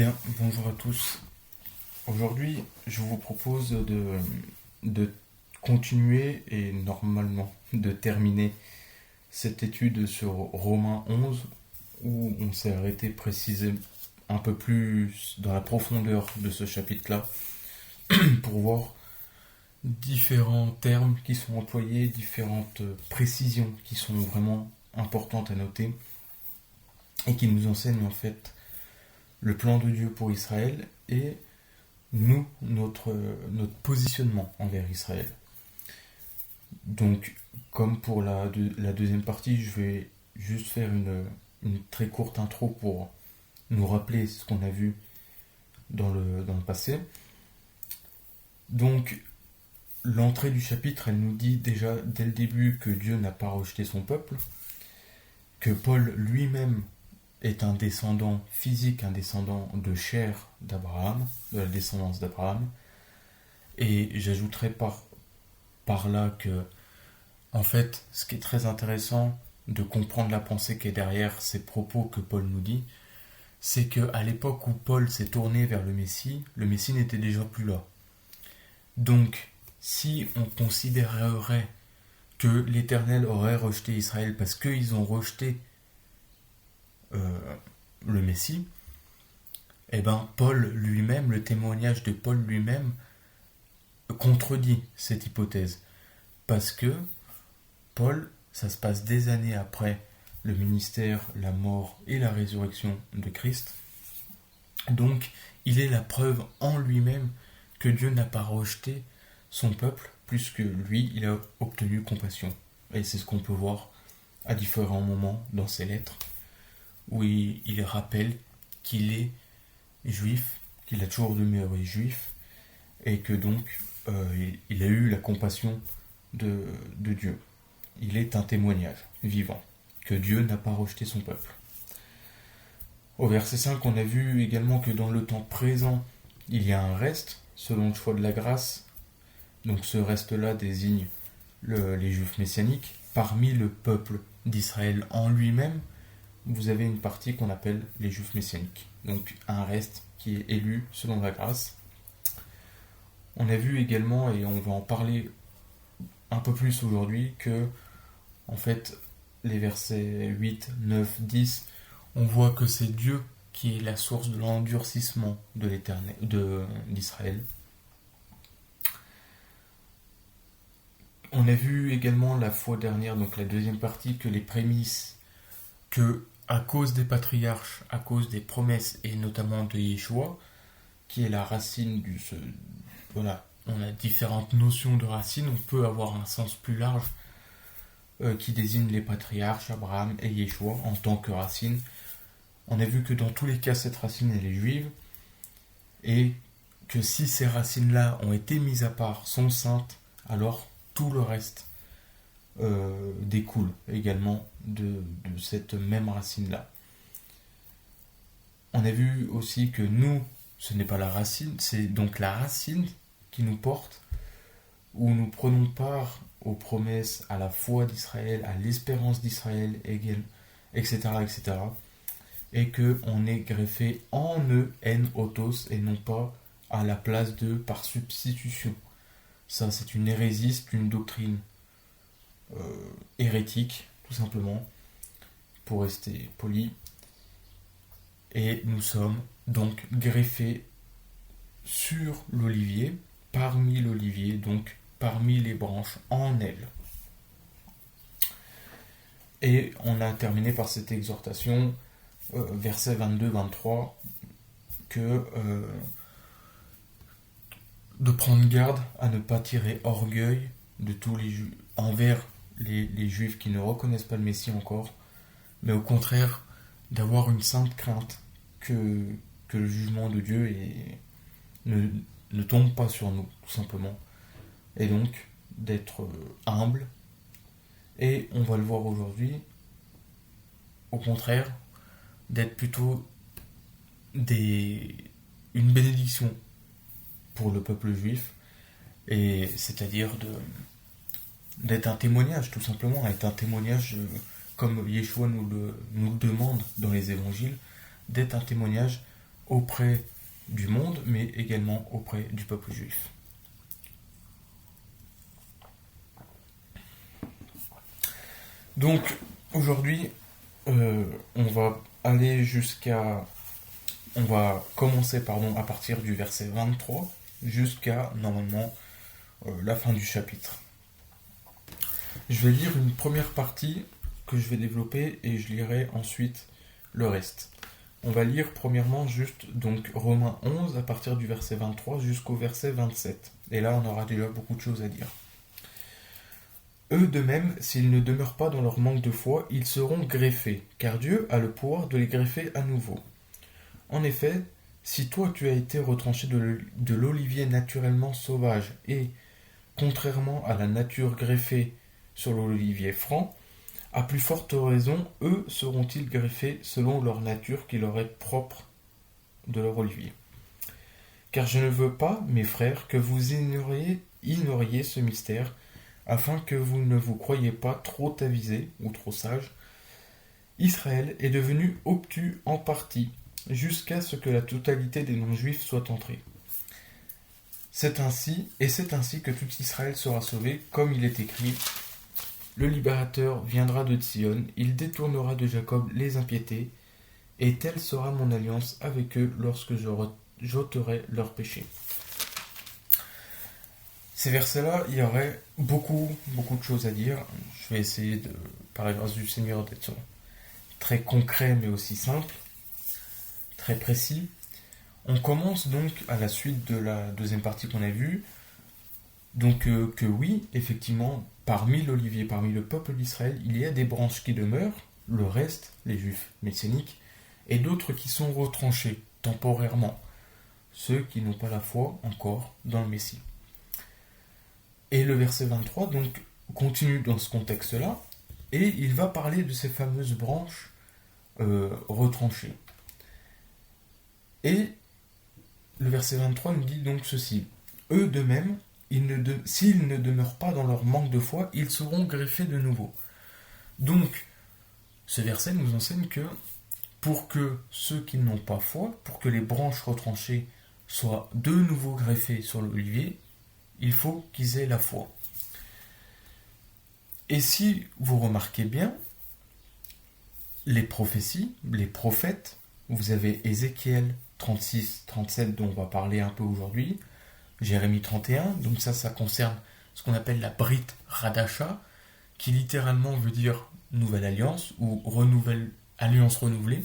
Bien, bonjour à tous. Aujourd'hui, je vous propose de continuer et normalement de terminer cette étude sur Romains 11 où on s'est arrêté préciser un peu plus dans la profondeur de ce chapitre-là pour voir différents termes qui sont employés, différentes précisions qui sont vraiment importantes à noter et qui nous enseignent en fait le plan de Dieu pour Israël et nous, notre positionnement envers Israël. Donc, comme pour la deuxième partie, je vais juste faire une très courte intro pour nous rappeler ce qu'on a vu dans le passé. Donc, l'entrée du chapitre, elle nous dit déjà dès le début que Dieu n'a pas rejeté son peuple, que Paul lui-même est un descendant physique, un descendant de chair d'Abraham, de la descendance d'Abraham. Et j'ajouterai par là que, en fait, ce qui est très intéressant de comprendre la pensée qui est derrière ces propos que Paul nous dit, c'est qu'à l'époque où Paul s'est tourné vers le Messie n'était déjà plus là. Donc, si on considérerait que l'Éternel aurait rejeté Israël parce qu'ils ont rejeté le Messie, eh ben Paul lui-même, le témoignage de Paul lui-même contredit cette hypothèse. Parce que Paul, ça se passe des années après le ministère, la mort et la résurrection de Christ. Donc, il est la preuve en lui-même que Dieu n'a pas rejeté son peuple, plus que lui, il a obtenu compassion. Et c'est ce qu'on peut voir à différents moments dans ses lettres, où il rappelle qu'il est juif, qu'il a toujours demeuré juif, et que donc il a eu la compassion de Dieu. Il est un témoignage vivant, que Dieu n'a pas rejeté son peuple. Au verset 5, on a vu également que dans le temps présent, il y a un reste, selon le choix de la grâce. Donc ce reste-là désigne les juifs messianiques. Parmi le peuple d'Israël en lui-même, vous avez une partie qu'on appelle les juifs messianiques. Donc un reste qui est élu selon la grâce. On a vu également, et on va en parler un peu plus aujourd'hui, que en fait les versets 8, 9, 10, on voit que c'est Dieu qui est la source de l'endurcissement de l'Éternel, d'Israël. On a vu également la fois dernière, donc la deuxième partie, que les prémices, que à cause des patriarches, à cause des promesses et notamment de Yeshua, qui est la racine voilà, on a différentes notions de racines, on peut avoir un sens plus large qui désigne les patriarches, Abraham et Yeshua en tant que racine. On a vu que dans tous les cas, cette racine elle est juive, et que si ces racines-là ont été mises à part, sont saintes, alors tout le reste découle également de cette même racine-là. On a vu aussi que nous, ce n'est pas la racine, c'est donc la racine qui nous porte, où nous prenons part aux promesses, à la foi d'Israël, à l'espérance d'Israël, etc., etc., et qu'on est greffé en eux, en autos, et non pas à la place de par substitution. Ça, c'est une hérésie, c'est une doctrine hérétique, tout simplement, pour rester poli. Et nous sommes donc greffés sur l'olivier, parmi l'olivier, donc parmi les branches en elle. Et on a terminé par cette exhortation, versets 22-23, que de prendre garde à ne pas tirer orgueil de tous les envers les juifs qui ne reconnaissent pas le Messie encore, mais au contraire d'avoir une sainte crainte que le jugement de Dieu ne tombe pas sur nous, tout simplement. Et donc d'être humble. Et on va le voir aujourd'hui, au contraire, d'être plutôt une bénédiction pour le peuple juif, et c'est-à-dire d'être un témoignage, tout simplement, être un témoignage, comme Yeshua nous le demande dans les évangiles, d'être un témoignage auprès du monde, mais également auprès du peuple juif. Donc, aujourd'hui, on va aller jusqu'à... On va commencer, à partir du verset 23 jusqu'à, normalement, la fin du chapitre. Je vais lire une première partie que je vais développer et je lirai ensuite le reste. On va lire premièrement juste donc Romains 11 à partir du verset 23 jusqu'au verset 27. Et là, on aura déjà beaucoup de choses à dire. Eux de même, s'ils ne demeurent pas dans leur manque de foi, ils seront greffés, car Dieu a le pouvoir de les greffer à nouveau. En effet, si toi tu as été retranché de l'olivier naturellement sauvage et, contrairement à la nature greffée sur l'olivier franc, à plus forte raison, eux seront-ils greffés selon leur nature qui leur est propre de leur olivier. Car je ne veux pas, mes frères, que vous ignoriez ce mystère, afin que vous ne vous croyiez pas trop avisés ou trop sages. Israël est devenu obtus en partie, jusqu'à ce que la totalité des non-juifs soit entrée. C'est ainsi que tout Israël sera sauvé, comme il est écrit. Le libérateur viendra de Sion, il détournera de Jacob les impiétés, et telle sera mon alliance avec eux lorsque j'ôterai leurs péchés. Ces versets-là, il y aurait beaucoup de choses à dire. Je vais essayer, par la grâce du Seigneur, d'être très concret, mais aussi simple, très précis. On commence donc à la suite de la deuxième partie qu'on a vue. Donc que oui, effectivement, parmi l'olivier, parmi le peuple d'Israël, il y a des branches qui demeurent, le reste, les juifs messianiques, et d'autres qui sont retranchés temporairement, ceux qui n'ont pas la foi encore dans le Messie. Et le verset 23 donc continue dans ce contexte-là, et il va parler de ces fameuses branches retranchées. Et le verset 23 nous dit donc ceci. Eux de même, s'ils ne demeurent pas dans leur manque de foi, ils seront greffés de nouveau. Donc, ce verset nous enseigne que pour que ceux qui n'ont pas foi, pour que les branches retranchées soient de nouveau greffées sur l'olivier, il faut qu'ils aient la foi. Et si vous remarquez bien, les prophéties, les prophètes, vous avez Ézéchiel 36, 37 dont on va parler un peu aujourd'hui, Jérémie 31, donc ça concerne ce qu'on appelle la Brit Radasha, qui littéralement veut dire nouvelle alliance ou alliance renouvelée.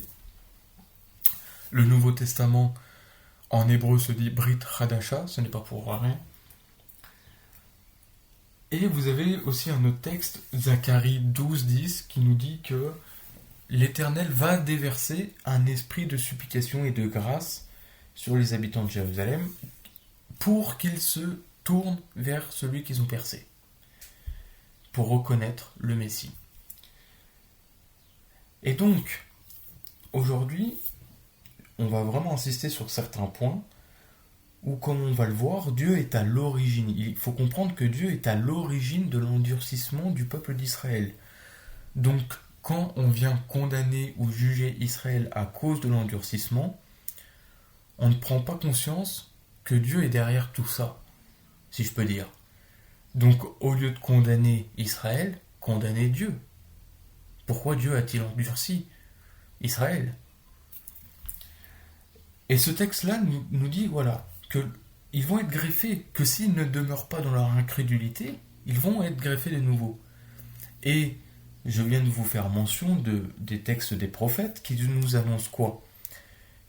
Le Nouveau Testament en hébreu se dit Brit Radasha, ce n'est pas pour rien. Et vous avez aussi un autre texte, Zacharie 12, 10, qui nous dit que l'Éternel va déverser un esprit de supplication et de grâce sur les habitants de Jérusalem pour qu'ils se tournent vers celui qu'ils ont percé, pour reconnaître le Messie. Et donc, aujourd'hui, on va vraiment insister sur certains points où, comme on va le voir, Dieu est à l'origine. Il faut comprendre que Dieu est à l'origine de l'endurcissement du peuple d'Israël. Donc, quand on vient condamner ou juger Israël à cause de l'endurcissement, on ne prend pas conscience que Dieu est derrière tout ça, si je peux dire. Donc, au lieu de condamner Israël, condamnez Dieu. Pourquoi Dieu a-t-il endurci Israël? Et ce texte-là nous dit, voilà, qu'ils vont être greffés, que s'ils ne demeurent pas dans leur incrédulité, ils vont être greffés de nouveau. Et je viens de vous faire mention des textes des prophètes qui nous annoncent quoi?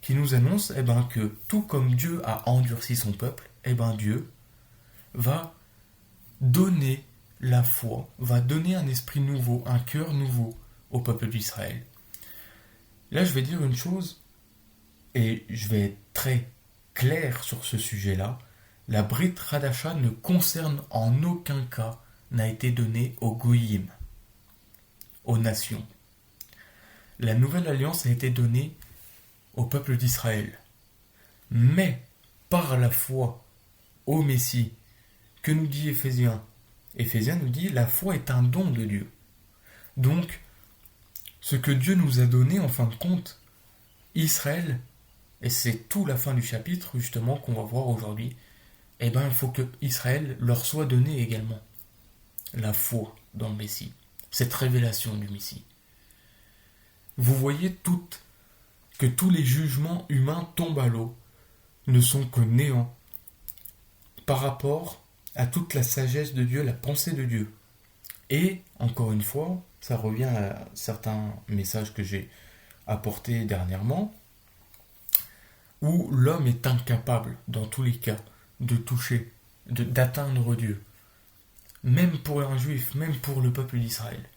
Qui nous annoncent que tout comme Dieu a endurci son peuple, Dieu va donner la foi, va donner un esprit nouveau, un cœur nouveau au peuple d'Israël. Là, je vais dire une chose, et je vais être très clair sur ce sujet-là. La Brit Radasha ne concerne en aucun cas, n'a été donnée aux Goïm, aux nations. La nouvelle alliance a été donnée au peuple d'Israël. Mais, par la foi au Messie, que nous dit Éphésiens? Éphésiens nous dit, la foi est un don de Dieu. Donc, ce que Dieu nous a donné, en fin de compte, Israël et c'est tout la fin du chapitre justement qu'on va voir aujourd'hui, eh ben il faut que Israël leur soit donné également la foi dans le Messie, cette révélation du Messie. Vous voyez que tous les jugements humains tombent à l'eau, ne sont que néant par rapport à toute la sagesse de Dieu, la pensée de Dieu. Et, encore une fois, ça revient à certains messages que j'ai apportés dernièrement, où l'homme est incapable, dans tous les cas, de toucher, d'atteindre Dieu. Même pour un juif, même pour le peuple d'Israël.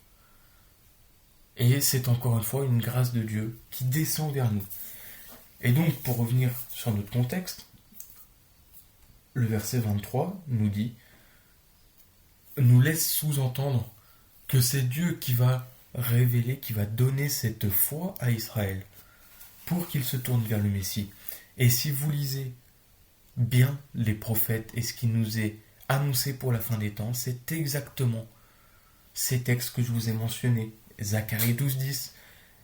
Et c'est encore une fois une grâce de Dieu qui descend vers nous. Et donc, pour revenir sur notre contexte, le verset 23 nous laisse sous-entendre que c'est Dieu qui va révéler, qui va donner cette foi à Israël pour qu'il se tourne vers le Messie. Et si vous lisez bien les prophètes et ce qui nous est annoncé pour la fin des temps, c'est exactement ces textes que je vous ai mentionnés. Zacharie 12:10,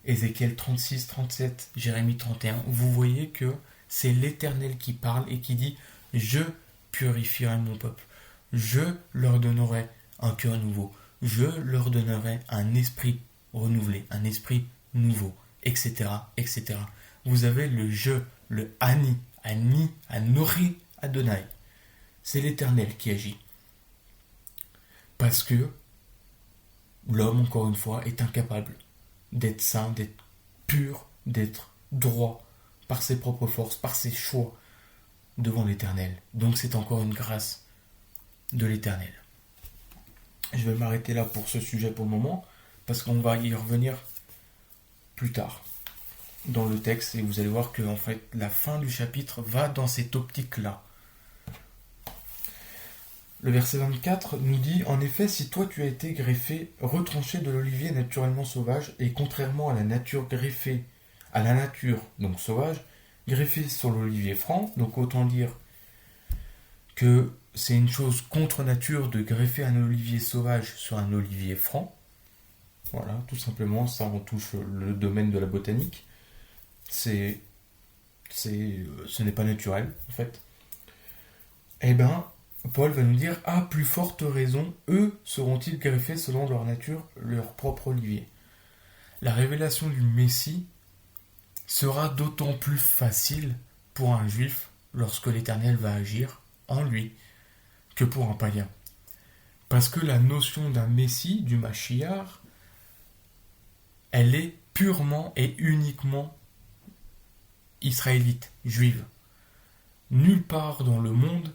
Ézéchiel 36-37, Jérémie 31. Vous voyez que c'est l'Éternel qui parle et qui dit « Je purifierai mon peuple. Je leur donnerai un cœur nouveau. Je leur donnerai un esprit renouvelé, un esprit nouveau, etc. etc. » Vous avez le « je », le « ani », « ani », « anori », « Adonai. C'est l'Éternel qui agit. Parce que l'homme, encore une fois, est incapable d'être saint, d'être pur, d'être droit par ses propres forces, par ses choix devant l'Éternel. Donc c'est encore une grâce de l'Éternel. Je vais m'arrêter là pour ce sujet pour le moment, parce qu'on va y revenir plus tard dans le texte, et vous allez voir que en fait la fin du chapitre va dans cette optique-là. Le verset 24 nous dit « En effet, si toi tu as été greffé, retranché de l'olivier naturellement sauvage, et contrairement à la nature greffée, à la nature, donc sauvage, greffé sur l'olivier franc, donc autant dire que c'est une chose contre nature de greffer un olivier sauvage sur un olivier franc. Voilà, tout simplement, ça on touche le domaine de la botanique. Ce n'est pas naturel, en fait. Eh bien, Paul va nous dire « À plus forte raison, eux seront-ils greffés selon leur nature, leur propre olivier. » La révélation du Messie sera d'autant plus facile pour un juif lorsque l'Éternel va agir en lui que pour un païen. Parce que la notion d'un Messie, du Mashiach, elle est purement et uniquement israélite, juive. Nulle part dans le monde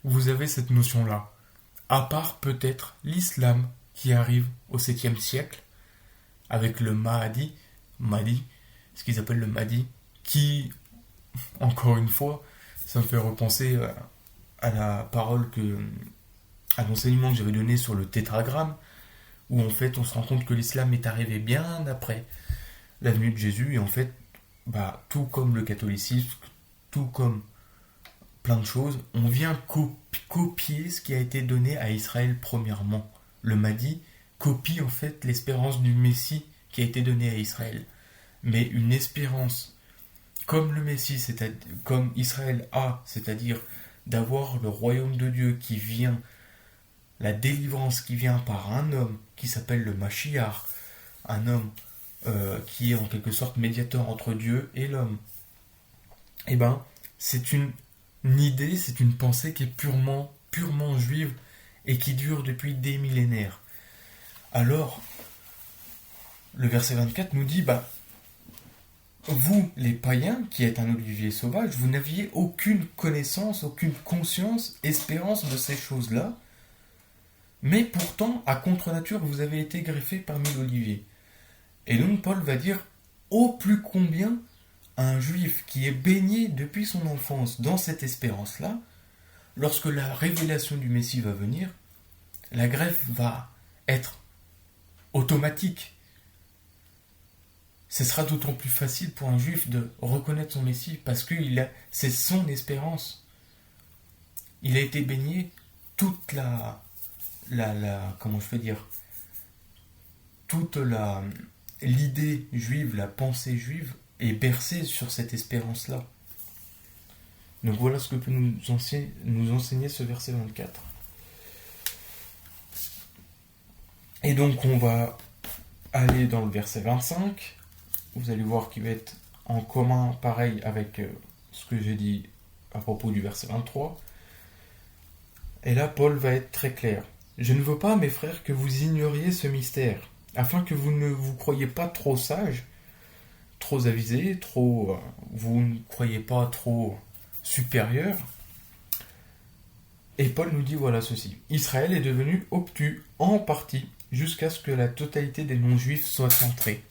vous avez cette notion-là, à part peut-être l'islam qui arrive au 7e siècle avec le Mahdi, ce qu'ils appellent le Mahdi, qui, encore une fois, ça me fait repenser à la parole à l'enseignement que j'avais donné sur le tétragramme, où en fait on se rend compte que l'islam est arrivé bien après la venue de Jésus, et en fait, tout comme le catholicisme, tout comme plein de choses, on vient copier ce qui a été donné à Israël premièrement. Le Mahdi copie en fait l'espérance du Messie qui a été donnée à Israël. Mais une espérance comme le Messie, comme Israël a, c'est-à-dire d'avoir le royaume de Dieu qui vient, la délivrance qui vient par un homme qui s'appelle le Mashiach, un homme qui est en quelque sorte médiateur entre Dieu et l'homme. Eh bien, c'est une idée, c'est une pensée qui est purement juive et qui dure depuis des millénaires. Alors, le verset 24 nous dit, vous, les païens, qui êtes un olivier sauvage, vous n'aviez aucune connaissance, aucune conscience, espérance de ces choses-là, mais pourtant, à contre-nature, vous avez été greffés parmi l'olivier. Et donc, Paul va dire, ô plus combien un juif qui est baigné depuis son enfance dans cette espérance-là, lorsque la révélation du Messie va venir, la greffe va être automatique. Ce sera d'autant plus facile pour un juif de reconnaître son Messie parce que c'est son espérance. Il a été baigné toute toute l'idée juive, la pensée juive est bercé sur cette espérance-là. Donc voilà ce que peut nous enseigner ce verset 24. Et donc on va aller dans le verset 25. Vous allez voir qu'il va être en commun, pareil, avec ce que j'ai dit à propos du verset 23. Et là, Paul va être très clair. Je ne veux pas, mes frères, que vous ignoriez ce mystère, afin que vous ne vous croyiez pas trop sages, trop avisés, vous ne croyez pas trop supérieurs. Et Paul nous dit voilà ceci. Israël est devenu obtus en partie, jusqu'à ce que la totalité des non-juifs soit centrée.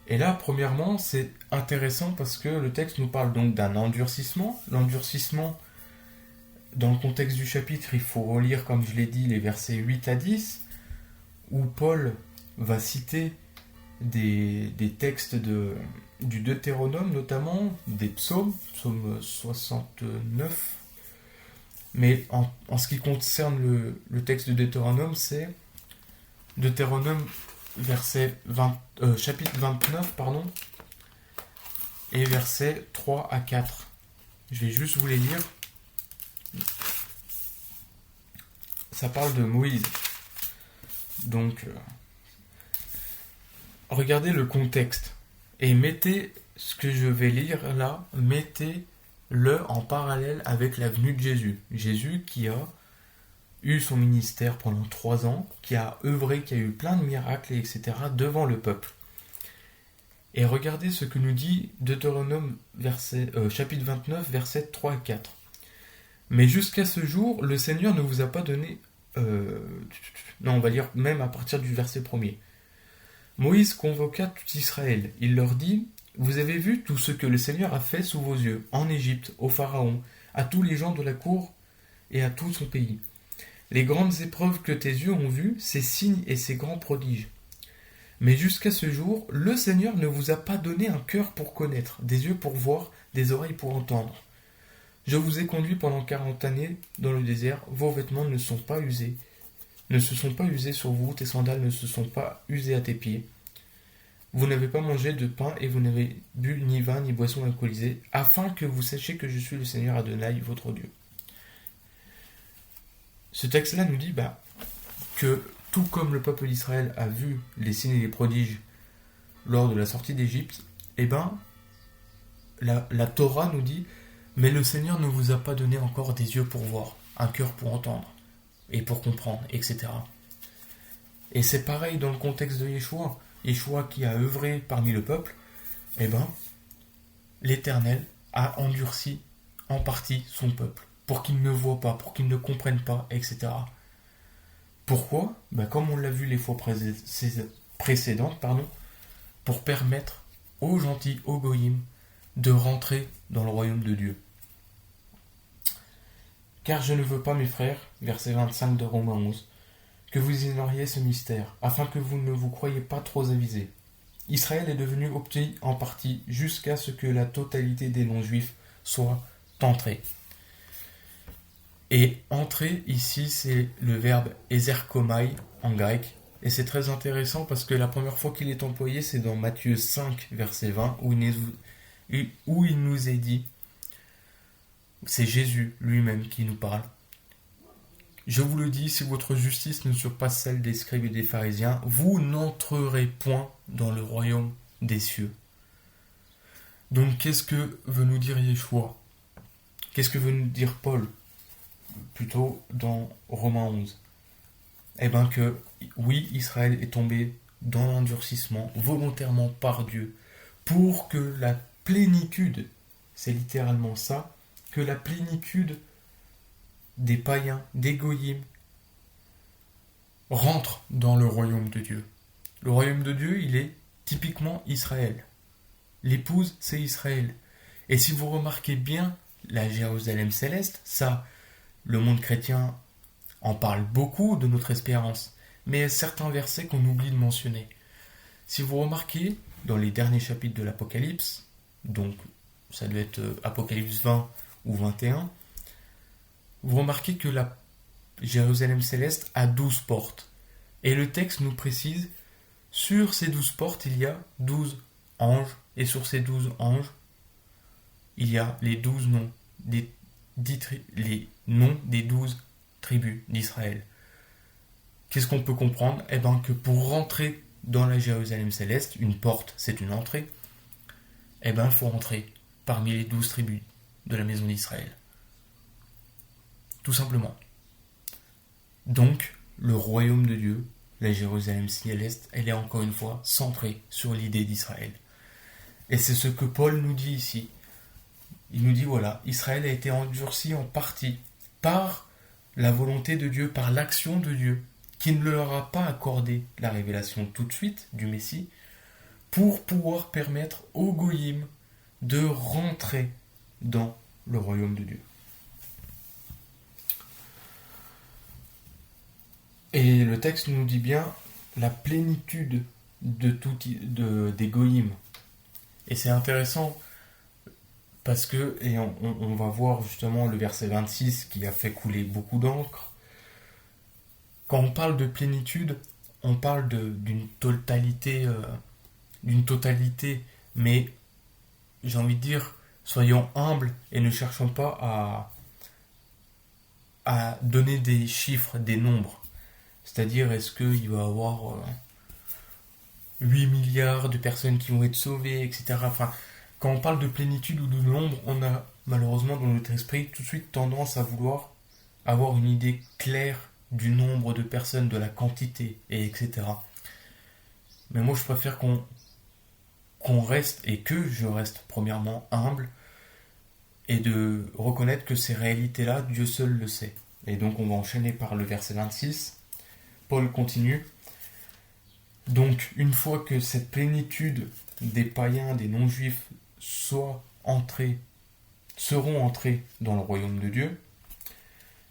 Et là, premièrement, c'est intéressant parce que le texte nous parle donc d'un endurcissement. L'endurcissement, dans le contexte du chapitre, il faut relire, comme je l'ai dit, les versets 8 à 10, où Paul va citer des textes du Deutéronome, notamment des psaumes, psaume 69. Mais en ce qui concerne le texte de Deutéronome, c'est Deutéronome chapitre 29, et versets 3 à 4. Je vais juste vous les lire. Ça parle de Moïse. Donc, regardez le contexte. Et mettez ce que je vais lire là, mettez-le en parallèle avec la venue de Jésus. Jésus qui a eu son ministère pendant 3 ans, qui a œuvré, qui a eu plein de miracles, etc. devant le peuple. Et regardez ce que nous dit Deutéronome chapitre 29, versets 3 et 4. Mais jusqu'à ce jour, le Seigneur ne vous a pas donné... non, on va lire même à partir du verset 1er. Moïse convoqua tout Israël. Il leur dit, vous avez vu tout ce que le Seigneur a fait sous vos yeux, en Égypte, au Pharaon, à tous les gens de la cour et à tout son pays. Les grandes épreuves que tes yeux ont vues, ces signes et ces grands prodiges. Mais jusqu'à ce jour, le Seigneur ne vous a pas donné un cœur pour connaître, des yeux pour voir, des oreilles pour entendre. Je vous ai conduit pendant 40 années dans le désert, vos vêtements ne se sont pas usés sur vous, tes sandales ne se sont pas usées à tes pieds. Vous n'avez pas mangé de pain et vous n'avez bu ni vin ni boisson alcoolisée, afin que vous sachiez que je suis le Seigneur Adonai, votre Dieu. Ce texte-là nous dit que tout comme le peuple d'Israël a vu les signes et les prodiges lors de la sortie d'Égypte, la Torah nous dit mais le Seigneur ne vous a pas donné encore des yeux pour voir, un cœur pour entendre et pour comprendre, etc. Et c'est pareil dans le contexte de Yeshua. Yeshua qui a œuvré parmi le peuple, l'Éternel a endurci en partie son peuple pour qu'il ne voie pas, pour qu'il ne comprenne pas, etc. Pourquoi ? Comme on l'a vu les fois précédentes, pour permettre aux gentils, aux goïms, de rentrer dans le royaume de Dieu. Car je ne veux pas, mes frères, verset 25 de Romains 11, que vous ignoriez ce mystère, afin que vous ne vous croyiez pas trop avisés. Israël est devenu obtus en partie jusqu'à ce que la totalité des non-juifs soit entrée. Et entrer ici, c'est le verbe ezerkomai en grec. Et c'est très intéressant parce que la première fois qu'il est employé, c'est dans Matthieu 5, verset 20, où il nous est dit, c'est Jésus lui-même qui nous parle. Je vous le dis, si votre justice ne surpasse celle des scribes et des pharisiens, vous n'entrerez point dans le royaume des cieux. Donc qu'est-ce que veut nous dire Yeshua ? Qu'est-ce que veut nous dire Paul ? Plutôt dans Romains 11. Que oui, Israël est tombé dans l'endurcissement volontairement par Dieu pour que la plénitude, c'est littéralement ça, que la plénitude des païens, des goïms, rentre dans le royaume de Dieu. Le royaume de Dieu, il est typiquement Israël. L'épouse, c'est Israël. Et si vous remarquez bien la Jérusalem céleste, ça, le monde chrétien en parle beaucoup de notre espérance, mais il y a certains versets qu'on oublie de mentionner. Si vous remarquez, dans les derniers chapitres de l'Apocalypse, donc ça doit être Apocalypse 20 ou 21, vous remarquez que la Jérusalem céleste a 12 portes. Et le texte nous précise, sur ces 12 portes, il y a 12 anges Et sur ces 12 anges, il y a les 12 noms les noms des 12 tribus d'Israël. Qu'est-ce qu'on peut comprendre? Eh bien que pour rentrer dans la Jérusalem céleste, une porte c'est une entrée, eh bien il faut rentrer parmi les 12 tribus de la maison d'Israël. Tout simplement. Donc, le royaume de Dieu, la Jérusalem céleste, elle est encore une fois centrée sur l'idée d'Israël. Et c'est ce que Paul nous dit ici. Il nous dit, voilà, Israël a été endurci en partie par la volonté de Dieu, par l'action de Dieu, qui ne leur a pas accordé la révélation tout de suite du Messie, pour pouvoir permettre aux Goïm de rentrer dans le royaume de Dieu. Et le texte nous dit bien la plénitude des Goïm. Et c'est intéressant parce que, et on va voir justement le verset 26 qui a fait couler beaucoup d'encre, quand on parle de plénitude, on parle d'une totalité, mais j'ai envie de dire, soyons humbles et ne cherchons pas à donner des chiffres, des nombres. C'est-à-dire, est-ce qu'il va y avoir 8 milliards de personnes qui vont être sauvées, etc. Enfin, quand on parle de plénitude ou de nombre, on a malheureusement dans notre esprit tout de suite tendance à vouloir avoir une idée claire du nombre de personnes, de la quantité, et etc. Mais moi, je préfère qu'on reste, et que je reste premièrement humble, et de reconnaître que ces réalités-là, Dieu seul le sait. Et donc, on va enchaîner par le verset 26. Paul continue. Donc, une fois que cette plénitude des païens, des non-juifs, seront entrés dans le royaume de Dieu,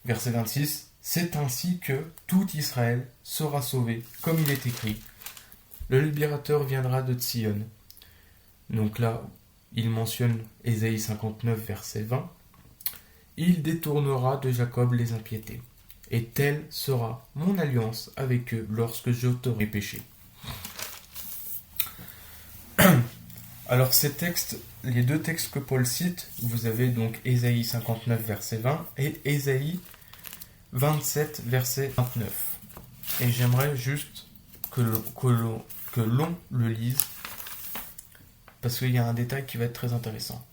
verset 26, c'est ainsi que tout Israël sera sauvé, comme il est écrit. Le libérateur viendra de Sion. Donc là, il mentionne Ésaïe 59, verset 20. Il détournera de Jacob les impiétés. Et telle sera mon alliance avec eux lorsque j'ôterai péché. Alors ces textes, les deux textes que Paul cite, vous avez donc Ésaïe 59, verset 20 et Ésaïe 27, verset 29. Et j'aimerais juste que l'on le lise, parce qu'il y a un détail qui va être très intéressant.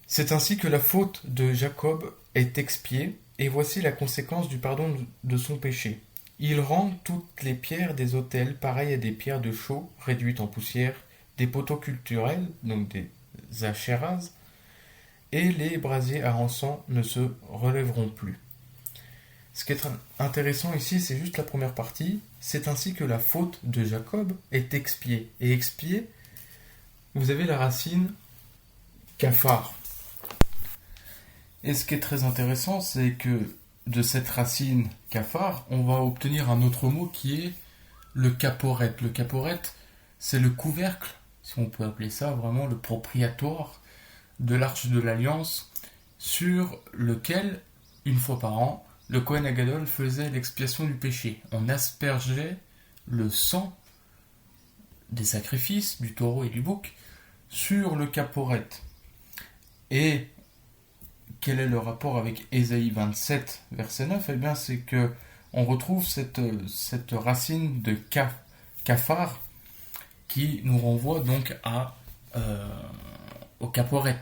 C'est ainsi que la faute de Jacob est expiée, et voici la conséquence du pardon de son péché. Il rend toutes les pierres des autels pareilles à des pierres de chaux réduites en poussière, des poteaux culturels, donc des achéras, et les brasiers à encens ne se relèveront plus. Ce qui est intéressant ici, c'est juste la première partie. C'est ainsi que la faute de Jacob est expiée. Et expiée, vous avez la racine kafar. Et ce qui est très intéressant, c'est que de cette racine kafar, on va obtenir un autre mot qui est le caporet. Le caporet, c'est le couvercle, si on peut appeler ça vraiment le propriatoire de l'arche de l'Alliance, sur lequel, une fois par an, le Kohen Agadol faisait l'expiation du péché. On aspergeait le sang des sacrifices, du taureau et du bouc, sur le caporet. Et quel est le rapport avec Ésaïe 27, verset 9 ? Eh bien, c'est que on retrouve cette racine de kafar qui nous renvoie donc au caporet.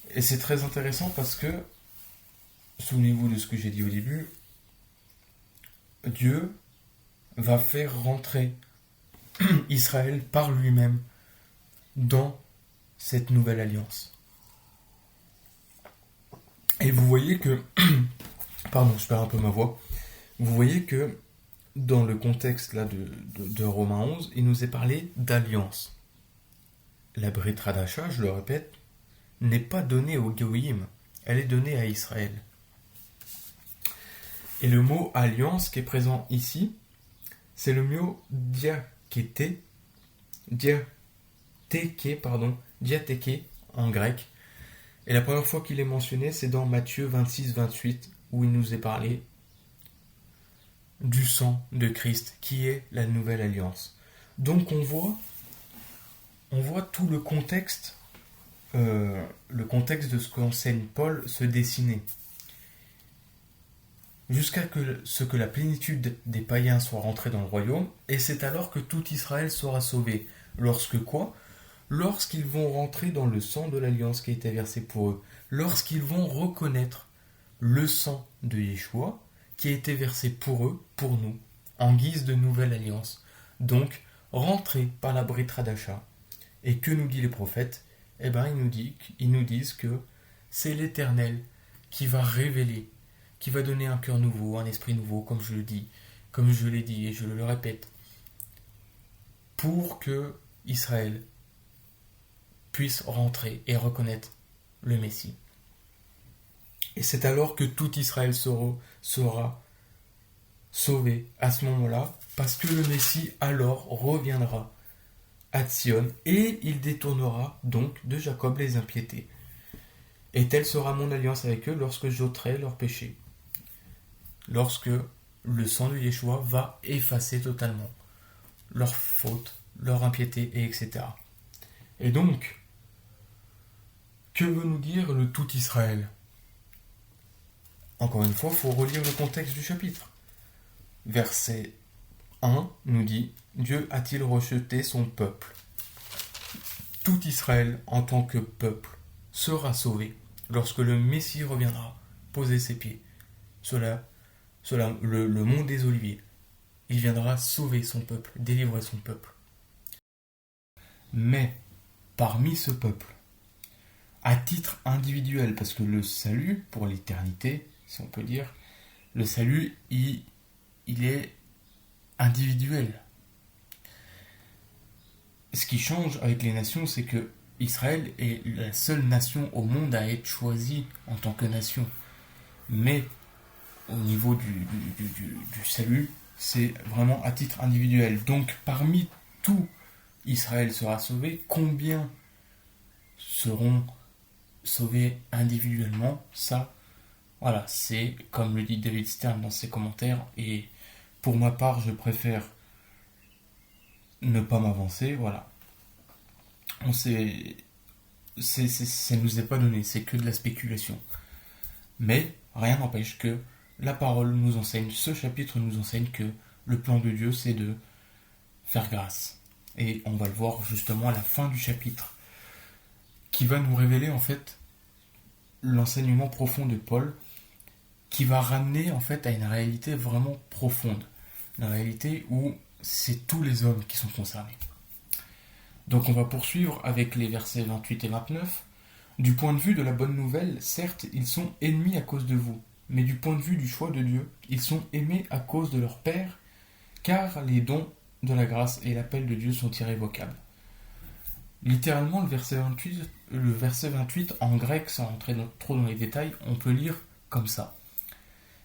Et c'est très intéressant parce que, souvenez-vous de ce que j'ai dit au début, Dieu va faire rentrer Israël par lui-même dans cette nouvelle alliance. Et vous voyez que, pardon, je perds un peu ma voix, vous voyez que dans le contexte là de Romains 11, il nous est parlé d'alliance. La Brit Hadasha, je le répète, n'est pas donnée aux Goïm, elle est donnée à Israël. Et le mot alliance qui est présent ici, c'est le mot diatheke en grec. Et la première fois qu'il est mentionné, c'est dans Matthieu 26-28, où il nous est parlé du sang de Christ, qui est la nouvelle alliance. Donc on voit on voit tout le contexte de ce qu'enseigne Paul se dessiner. Jusqu'à ce que la plénitude des païens soit rentrée dans le royaume, et c'est alors que tout Israël sera sauvé. Lorsque quoi? Lorsqu'ils vont rentrer dans le sang de l'alliance qui a été versé pour eux. Lorsqu'ils vont reconnaître le sang de Yeshua qui a été versé pour eux, pour nous, en guise de nouvelle alliance. Donc, rentrer par la Brit Hadasha. Et que nous disent les prophètes? Eh bien, ils nous disent que c'est l'Éternel qui va révéler, qui va donner un cœur nouveau, un esprit nouveau, comme je le dis, comme je l'ai dit et je le répète, pour que Israël puisse rentrer et reconnaître le Messie. Et c'est alors que tout Israël sera sauvé à ce moment-là, parce que le Messie alors reviendra à Sion et il détournera donc de Jacob les impiétés. Et telle sera mon alliance avec eux lorsque j'ôterai leurs péchés. Lorsque le sang de Yeshua va effacer totalement leurs fautes, leur impiété, et etc. Et donc, que veut nous dire le tout Israël? Encore une fois, il faut relire le contexte du chapitre. Verset 1 nous dit « Dieu a-t-il rejeté son peuple ?» Tout Israël, en tant que peuple, sera sauvé lorsque le Messie reviendra poser ses pieds sur le mont des Oliviers. Il viendra sauver son peuple, délivrer son peuple. Mais, parmi ce peuple, à titre individuel, parce que le salut, pour l'éternité, si on peut dire, le salut, il est individuel. Ce qui change avec les nations, c'est que Israël est la seule nation au monde à être choisie en tant que nation. Mais au niveau du salut, c'est vraiment à titre individuel. Donc parmi tout Israël sera sauvé, combien seront sauvés individuellement? Ça, voilà, c'est comme le dit David Stern dans ses commentaires, et pour ma part, je préfère ne pas m'avancer, voilà. Ça nous est pas donné, c'est que de la spéculation. Mais rien n'empêche que la parole nous enseigne, ce chapitre nous enseigne que le plan de Dieu, c'est de faire grâce. Et on va le voir justement à la fin du chapitre, qui va nous révéler en fait l'enseignement profond de Paul, qui va ramener en fait à une réalité vraiment profonde, une réalité où c'est tous les hommes qui sont concernés. Donc on va poursuivre avec les versets 28 et 29. Du point de vue de la bonne nouvelle, certes, ils sont ennemis à cause de vous, mais du point de vue du choix de Dieu, ils sont aimés à cause de leur Père, car les dons de la grâce et l'appel de Dieu sont irrévocables. Littéralement, le verset 28 en grec, sans rentrer trop dans les détails, on peut lire comme ça.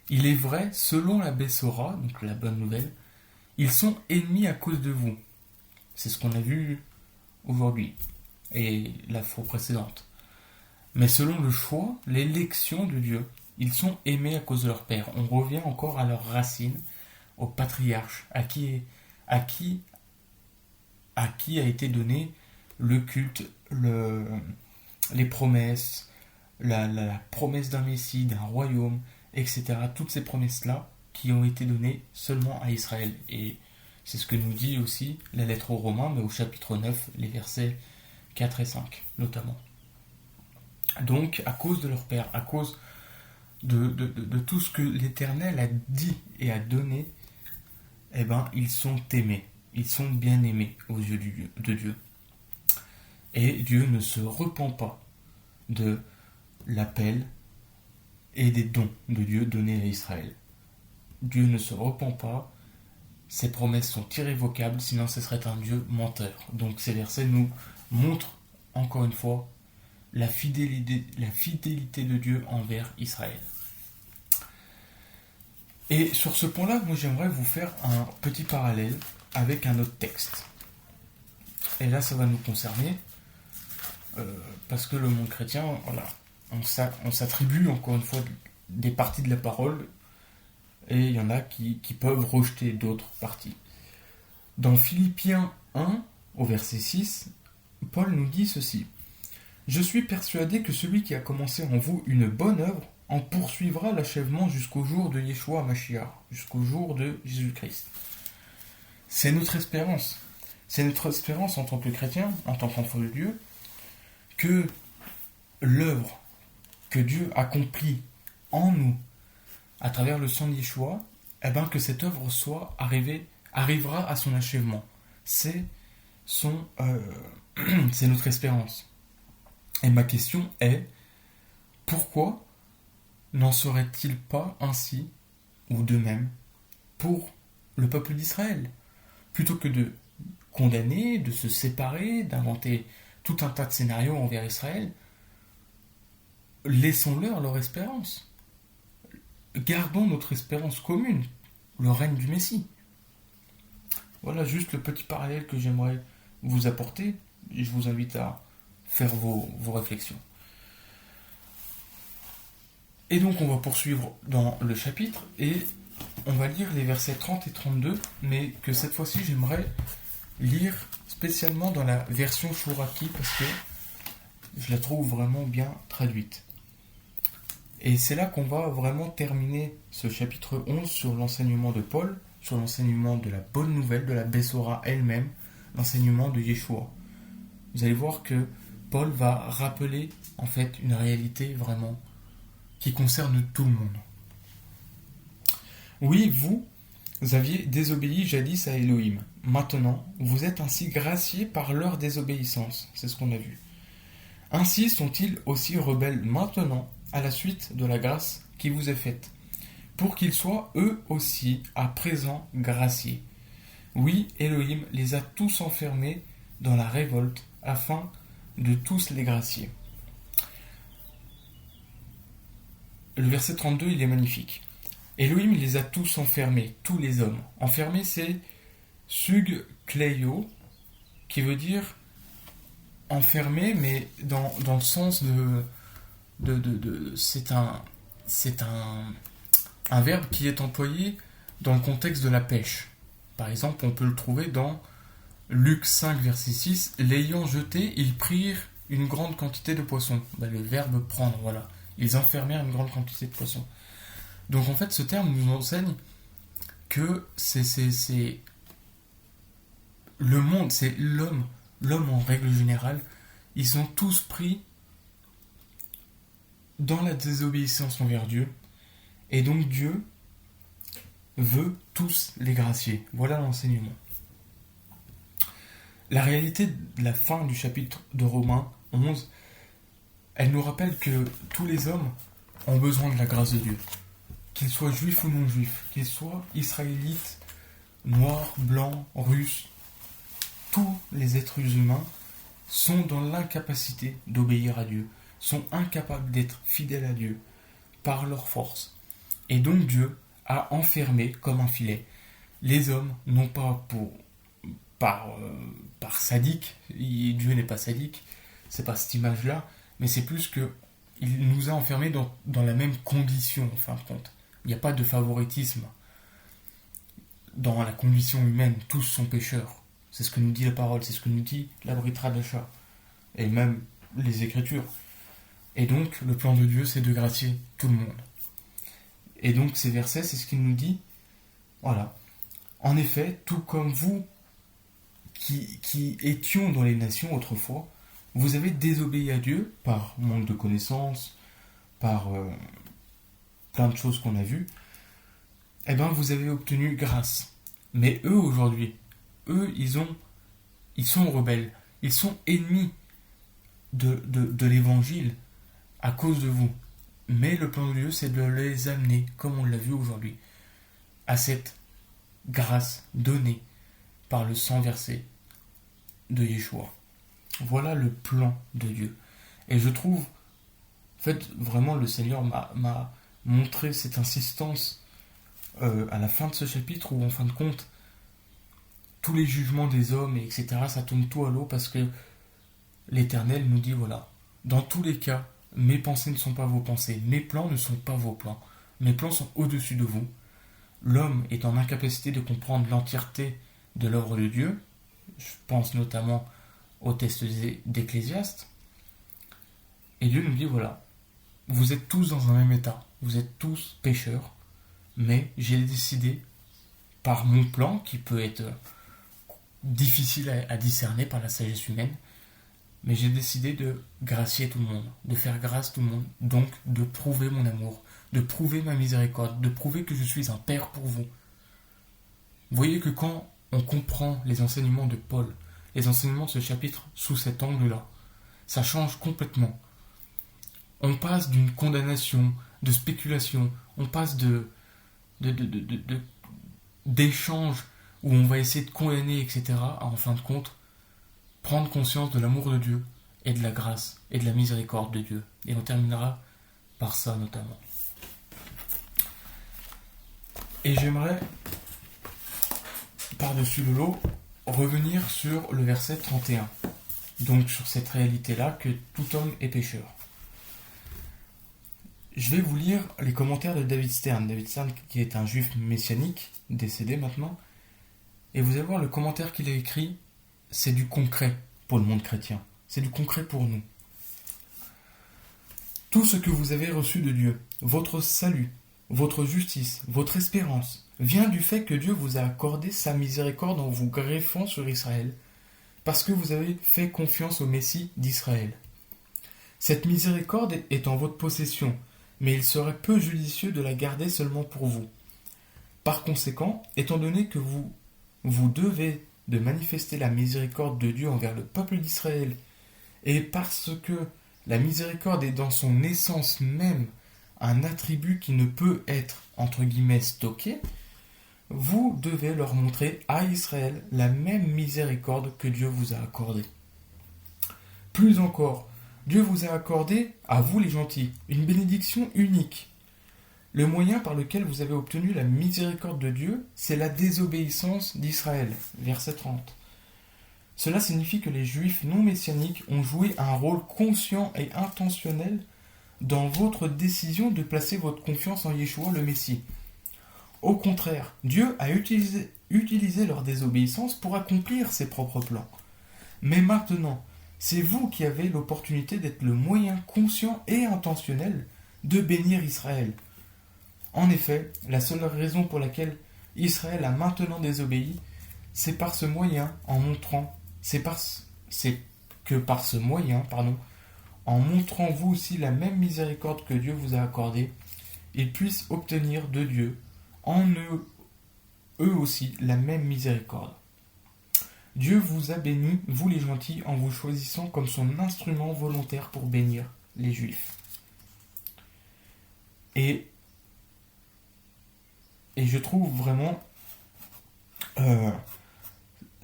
Il est vrai, selon la Bessora, donc la bonne nouvelle, ils sont ennemis à cause de vous. C'est ce qu'on a vu aujourd'hui et la fois précédente. Mais selon le choix, l'élection de Dieu, ils sont aimés à cause de leur Père. On revient encore à leurs racines, aux patriarches, à qui a été donné le culte, les promesses, la promesse d'un Messie, d'un royaume, etc. Toutes ces promesses-là qui ont été données seulement à Israël. Et c'est ce que nous dit aussi la lettre aux Romains, mais au chapitre 9, les versets 4 et 5 notamment. Donc, à cause de leur Père, à cause de tout ce que l'Éternel a dit et a donné, eh ben, ils sont aimés, ils sont bien aimés aux yeux de Dieu. Et Dieu ne se repent pas de l'appel et des dons de Dieu donnés à Israël. Dieu ne se repent pas, ses promesses sont irrévocables, sinon ce serait un Dieu menteur. Donc ces versets nous montrent encore une fois la fidélité de Dieu envers Israël. Et sur ce point-là, moi j'aimerais vous faire un petit parallèle avec un autre texte. Et là, ça va nous concerner, parce que le monde chrétien, voilà, on s'attribue encore une fois des parties de la parole, et il y en a qui peuvent rejeter d'autres parties. Dans Philippiens 1, au verset 6, Paul nous dit ceci. Je suis persuadé que celui qui a commencé en vous une bonne œuvre en poursuivra l'achèvement jusqu'au jour de Yeshua Mashiach, jusqu'au jour de Jésus-Christ. C'est notre espérance. C'est notre espérance en tant que chrétien, en tant qu'enfant de Dieu, que l'œuvre que Dieu accomplit en nous, à travers le sang de Yeshua, que cette œuvre arrivera à son achèvement. C'est notre espérance. Et ma question est, pourquoi n'en serait-il pas ainsi, ou de même, pour le peuple d'Israël? Plutôt que de condamner, de se séparer, d'inventer tout un tas de scénarios envers Israël, laissons-leur espérance. Gardons notre espérance commune, le règne du Messie. Voilà juste le petit parallèle que j'aimerais vous apporter. Je vous invite à faire vos réflexions. Et donc on va poursuivre dans le chapitre et on va lire les versets 30 et 32, mais que cette fois-ci j'aimerais lire spécialement dans la version Chouraki parce que je la trouve vraiment bien traduite. Et c'est là qu'on va vraiment terminer ce chapitre 11 sur l'enseignement de Paul, sur l'enseignement de la bonne nouvelle, de la Bessora elle-même, l'enseignement de Yeshua. Vous allez voir que Paul va rappeler en fait une réalité vraiment qui concerne tout le monde. Oui, vous aviez désobéi jadis à Elohim. Maintenant, vous êtes ainsi graciés par leur désobéissance. C'est ce qu'on a vu. Ainsi sont-ils aussi rebelles maintenant à la suite de la grâce qui vous est faite, pour qu'ils soient eux aussi à présent graciés. Oui, Elohim les a tous enfermés dans la révolte afin de tous les gracier. Le verset 32, il est magnifique. Elohim les a tous enfermés, tous les hommes. Enfermés, c'est sug kleio, qui veut dire enfermé, mais dans le sens c'est un verbe qui est employé dans le contexte de la pêche. Par exemple, on peut le trouver dans Luc 5, verset 6. L'ayant jeté, ils prirent une grande quantité de poissons. Le verbe prendre, voilà. Ils enfermèrent une grande quantité de poissons. Donc en fait, ce terme nous enseigne que c'est le monde, c'est l'homme en règle générale, ils sont tous pris dans la désobéissance envers Dieu, et donc Dieu veut tous les gracier. Voilà l'enseignement. La réalité de la fin du chapitre de Romains 11, elle nous rappelle que tous les hommes ont besoin de la grâce de Dieu. Qu'ils soient juifs ou non juifs, qu'ils soient israélites, noirs, blancs, russes, tous les êtres humains sont dans l'incapacité d'obéir à Dieu, sont incapables d'être fidèles à Dieu par leur force. Et donc Dieu a enfermé comme un filet les hommes, non pas par sadique, Dieu n'est pas sadique, c'est pas cette image-là, mais c'est plus que il nous a enfermés dans la même condition, en fin de compte. Il n'y a pas de favoritisme dans la condition humaine, tous sont pécheurs. C'est ce que nous dit la parole, c'est ce que nous dit la Brit Hadasha, et même les Écritures. Et donc, le plan de Dieu, c'est de gracier tout le monde. Et donc, ces versets, c'est ce qu'il nous dit. Voilà. En effet, tout comme vous qui étions dans les nations autrefois, vous avez désobéi à Dieu par manque de connaissances, par plein de choses qu'on a vues, vous avez obtenu grâce. Mais eux, aujourd'hui, ils sont rebelles, ils sont ennemis de l'évangile à cause de vous. Mais le plan de Dieu, c'est de les amener, comme on l'a vu aujourd'hui, à cette grâce donnée par le sang versé de Yeshua. Voilà le plan de Dieu. Et je trouve, en fait, vraiment, le Seigneur m'a montré cette insistance à la fin de ce chapitre où, en fin de compte, tous les jugements des hommes, etc., ça tourne tout à l'eau parce que l'Éternel nous dit, voilà, dans tous les cas, mes pensées ne sont pas vos pensées, mes plans ne sont pas vos plans, mes plans sont au-dessus de vous. L'homme est en incapacité de comprendre l'entièreté de l'œuvre de Dieu. Je pense notamment au test d'Ecclésiaste. Et Dieu nous dit, voilà, vous êtes tous dans un même état, vous êtes tous pécheurs, mais j'ai décidé, par mon plan, qui peut être difficile à discerner par la sagesse humaine, mais j'ai décidé de gracier tout le monde, de faire grâce à tout le monde, donc de prouver mon amour, de prouver ma miséricorde, de prouver que je suis un père pour vous. Vous voyez que quand on comprend les enseignements de Paul, les enseignements de ce chapitre sous cet angle-là, ça change complètement. On passe d'une condamnation, de spéculation, on passe d'échanges où on va essayer de condamner, etc., à en fin de compte, prendre conscience de l'amour de Dieu et de la grâce et de la miséricorde de Dieu. Et on terminera par ça notamment. Et j'aimerais, par-dessus le lot, revenir sur le verset 31. Donc sur cette réalité-là que tout homme est pécheur. Je vais vous lire les commentaires de David Stern. David Stern qui est un juif messianique, décédé maintenant. Et vous allez voir le commentaire qu'il a écrit, c'est du concret pour le monde chrétien. C'est du concret pour nous. Tout ce que vous avez reçu de Dieu, votre salut, votre justice, votre espérance, vient du fait que Dieu vous a accordé sa miséricorde en vous greffant sur Israël, parce que vous avez fait confiance au Messie d'Israël. Cette miséricorde est en votre possession, mais il serait peu judicieux de la garder seulement pour vous. Par conséquent, étant donné que vous devez de manifester la miséricorde de Dieu envers le peuple d'Israël, et parce que la miséricorde est dans son essence même un attribut qui ne peut être, entre guillemets, stocké, vous devez leur montrer à Israël la même miséricorde que Dieu vous a accordée. Plus encore, Dieu vous a accordé, à vous les gentils, une bénédiction unique. Le moyen par lequel vous avez obtenu la miséricorde de Dieu, c'est la désobéissance d'Israël. Verset 30. Cela signifie que les Juifs non messianiques ont joué un rôle conscient et intentionnel dans votre décision de placer votre confiance en Yeshua le Messie. Au contraire, Dieu a utilisé leur désobéissance pour accomplir ses propres plans. Mais maintenant, c'est vous qui avez l'opportunité d'être le moyen conscient et intentionnel de bénir Israël. En effet, la seule raison pour laquelle Israël a maintenant désobéi, c'est par ce moyen, en montrant vous aussi la même miséricorde que Dieu vous a accordée, ils puissent obtenir de Dieu, en eux aussi, la même miséricorde. Dieu vous a béni, vous les gentils, en vous choisissant comme son instrument volontaire pour bénir les Juifs. Et je trouve vraiment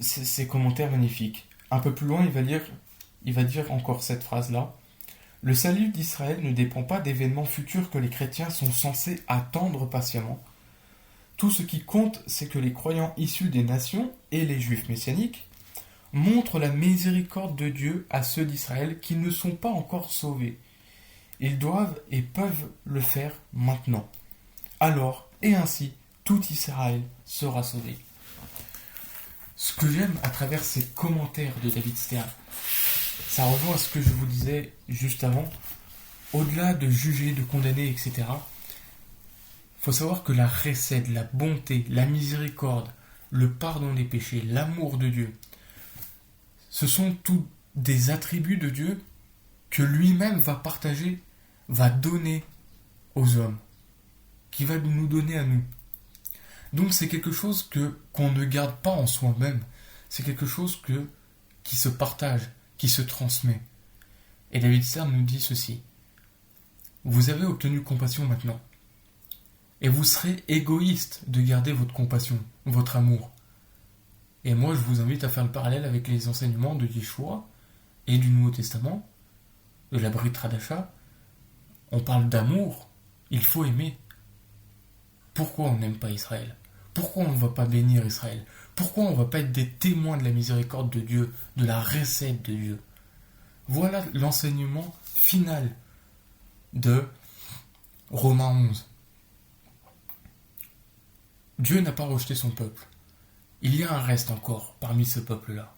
ces commentaires magnifiques. Un peu plus loin, il va dire encore cette phrase-là. Le salut d'Israël ne dépend pas d'événements futurs que les chrétiens sont censés attendre patiemment. Tout ce qui compte, c'est que les croyants issus des nations et les juifs messianiques montrent la miséricorde de Dieu à ceux d'Israël qui ne sont pas encore sauvés. Ils doivent et peuvent le faire maintenant. Alors, et ainsi, tout Israël sera sauvé. Ce que j'aime à travers ces commentaires de David Stern, ça rejoint à ce que je vous disais juste avant. Au-delà de juger, de condamner, etc., il faut savoir que la chesed, la bonté, la miséricorde, le pardon des péchés, l'amour de Dieu, ce sont tous des attributs de Dieu que lui-même va partager, va donner aux hommes, qui va nous donner à nous. Donc c'est quelque chose qu'on ne garde pas en soi-même, c'est quelque chose qui se partage, qui se transmet. Et David Stern nous dit ceci: vous avez obtenu compassion maintenant, et vous serez égoïste de garder votre compassion, votre amour. Et moi je vous invite à faire le parallèle avec les enseignements de Yeshua et du Nouveau Testament, de la Brit Hadasha. On parle d'amour, il faut aimer. Pourquoi on n'aime pas Israël? Pourquoi on ne va pas bénir Israël? Pourquoi on ne va pas être des témoins de la miséricorde de Dieu, de la recette de Dieu? Voilà l'enseignement final de Romains 11. Dieu n'a pas rejeté son peuple. Il y a un reste encore parmi ce peuple-là.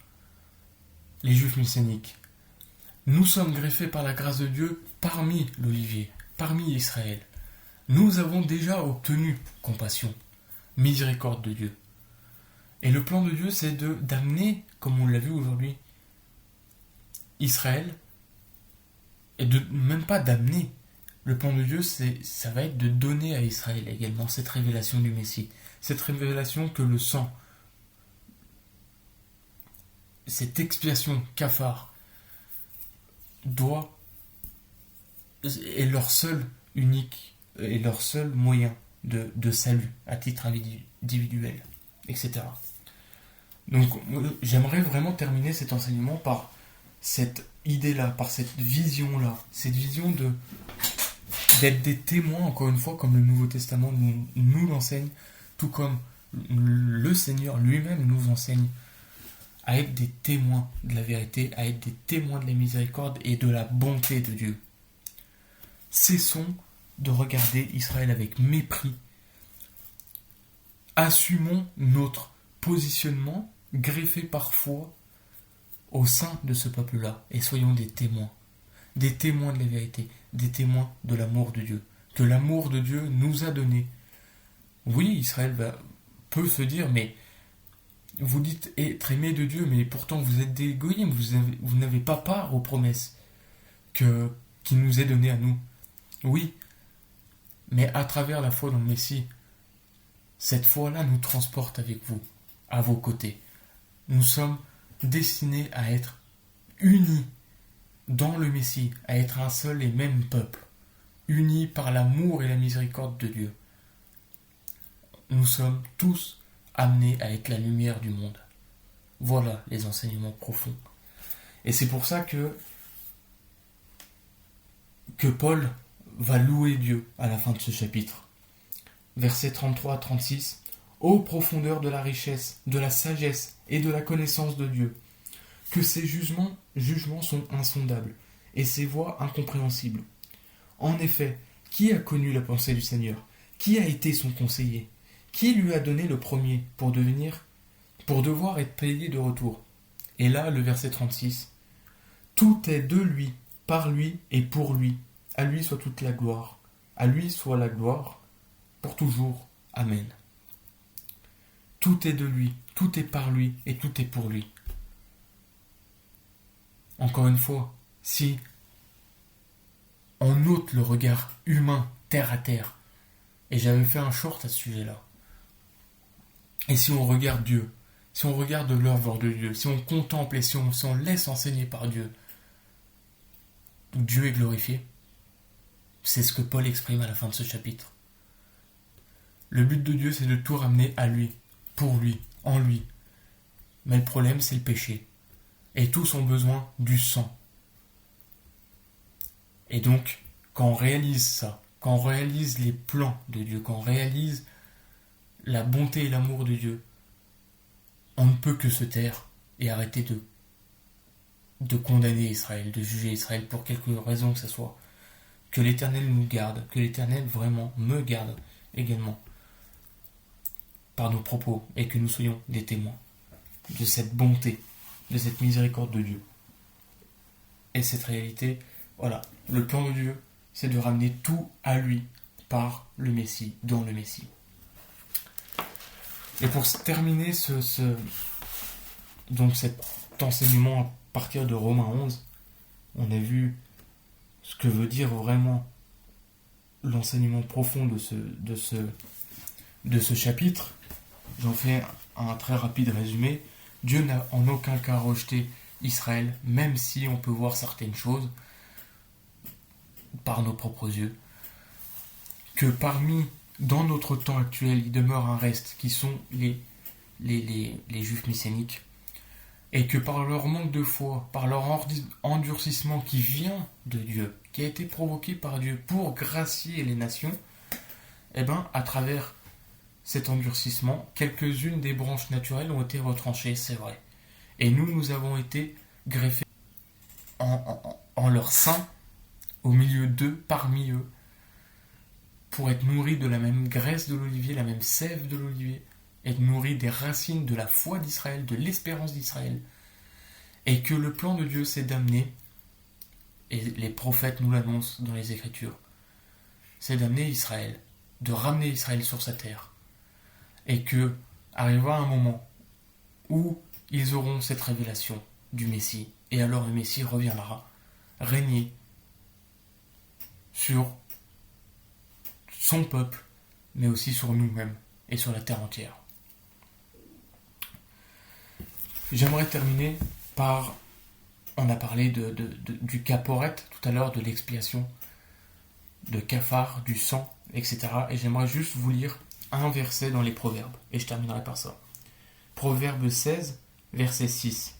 les Juifs messianiques, nous sommes greffés par la grâce de Dieu parmi l'olivier, parmi Israël. Nous avons déjà obtenu compassion, miséricorde de Dieu. Et le plan de Dieu, c'est d'amener, comme on l'a vu aujourd'hui, Israël, et même pas d'amener. Le plan de Dieu, ça va être de donner à Israël également cette révélation du Messie. Cette révélation que le sang, cette expiation cafard, est leur seul unique et leur seul moyen de salut à titre individuel, etc. Donc j'aimerais vraiment terminer cet enseignement par cette idée-là, par cette vision-là, cette vision d'être des témoins, encore une fois, comme le Nouveau Testament nous l'enseigne, tout comme le Seigneur lui-même nous enseigne à être des témoins de la vérité, à être des témoins de la miséricorde et de la bonté de Dieu. Cessons de regarder Israël avec mépris. Assumons notre positionnement, greffé parfois au sein de ce peuple-là, et soyons des témoins de la vérité, des témoins de l'amour de Dieu, que l'amour de Dieu nous a donné. Oui, Israël peut se dire, mais vous dites être aimé de Dieu, mais pourtant vous êtes des goyim, vous n'avez pas part aux promesses qu'il nous est donné à nous. Oui, mais à travers la foi dans le Messie, cette foi-là nous transporte avec vous, à vos côtés. Nous sommes destinés à être unis dans le Messie, à être un seul et même peuple, unis par l'amour et la miséricorde de Dieu. Nous sommes tous amenés à être la lumière du monde. Voilà les enseignements profonds. Et c'est pour ça que Paul va louer Dieu à la fin de ce chapitre. Versets 33 à 36. Ô profondeur de la richesse, de la sagesse et de la connaissance de Dieu, que ses jugements sont insondables et ses voies incompréhensibles. En effet, qui a connu la pensée du Seigneur? Qui a été son conseiller? Qui lui a donné le premier pour devoir être payé de retour? Et là, le verset 36. Tout est de lui, par lui et pour lui. À lui soit toute la gloire. À lui soit la gloire pour toujours. Amen. Tout est de lui, tout est par lui et tout est pour lui. Encore une fois, si on ôte le regard humain, terre à terre, et j'avais fait un short à ce sujet-là, et si on regarde Dieu, si on regarde l'œuvre de Dieu, si on contemple et si on laisse enseigner par Dieu, Dieu est glorifié. C'est ce que Paul exprime à la fin de ce chapitre. Le but de Dieu, c'est de tout ramener à lui, pour lui, en lui. Mais le problème, c'est le péché. Et tous ont besoin du sang. Et donc, quand on réalise ça, quand on réalise les plans de Dieu, quand on réalise la bonté et l'amour de Dieu, on ne peut que se taire et arrêter de condamner Israël, de juger Israël pour quelque raison que ce soit. Que l'Éternel nous garde, que l'Éternel vraiment me garde également par nos propos et que nous soyons des témoins de cette bonté, de cette miséricorde de Dieu. Et cette réalité, voilà, le plan de Dieu, c'est de ramener tout à lui par le Messie, dans le Messie. Et pour terminer donc cet enseignement à partir de Romains 11, on a vu ce que veut dire vraiment l'enseignement profond de ce chapitre. J'en fais un très rapide résumé. Dieu n'a en aucun cas rejeté Israël, même si on peut voir certaines choses par nos propres yeux. Que dans notre temps actuel, il demeure un reste qui sont les Juifs messianiques. Et que par leur manque de foi, par leur endurcissement qui vient de Dieu, qui a été provoqué par Dieu pour gracier les nations, à travers cet endurcissement, quelques-unes des branches naturelles ont été retranchées, c'est vrai. Et nous avons été greffés en leur sein, au milieu d'eux, parmi eux, pour être nourris de la même graisse de l'olivier, la même sève de l'olivier, être nourris des racines de la foi d'Israël, de l'espérance d'Israël. Et que le plan de Dieu, c'est d'amener, et les prophètes nous l'annoncent dans les Écritures, c'est d'amener Israël, de ramener Israël sur sa terre. Et que arrivera un moment où ils auront cette révélation du Messie. Et alors le Messie reviendra régner sur son peuple, mais aussi sur nous-mêmes et sur la terre entière. J'aimerais terminer par... On a parlé du caporet tout à l'heure, de l'expiation, de cafard, du sang, etc. Et j'aimerais juste vous lire un verset dans les Proverbes. Et je terminerai par ça. Proverbe 16, verset 6.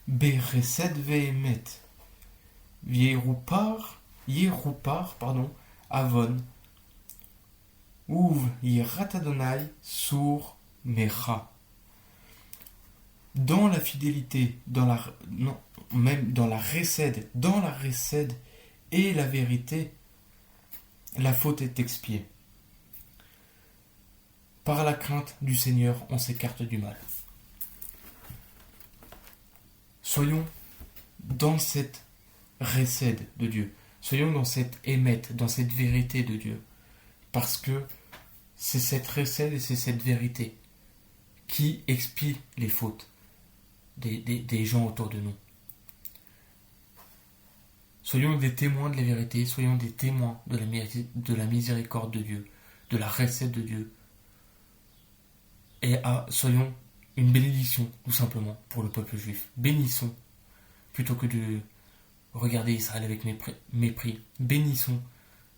Beresed vehemet, Yeroupar, Avon, Uv Yirat Adonai sur Mecha. Dans la fidélité, même dans la récède et la vérité, la faute est expiée. Par la crainte du Seigneur, on s'écarte du mal. Soyons dans cette récède de Dieu. Soyons dans cette émette, dans cette vérité de Dieu. Parce que c'est cette récède et c'est cette vérité qui expie les fautes des gens autour de nous. Soyons des témoins de la vérité, soyons des témoins de la miséricorde de Dieu, de la récède de Dieu. Et soyons une bénédiction, tout simplement, pour le peuple juif. Bénissons, plutôt que de regarder Israël avec mépris. Bénissons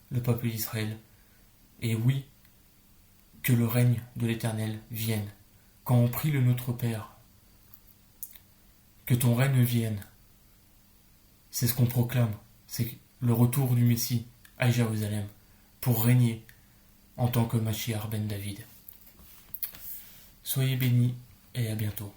le peuple d'Israël. Et oui, que le règne de l'Éternel vienne. Quand on prie le Notre Père, que ton règne vienne. C'est ce qu'on proclame. C'est le retour du Messie à Jérusalem pour régner en tant que Mashiach ben David. Soyez bénis et à bientôt.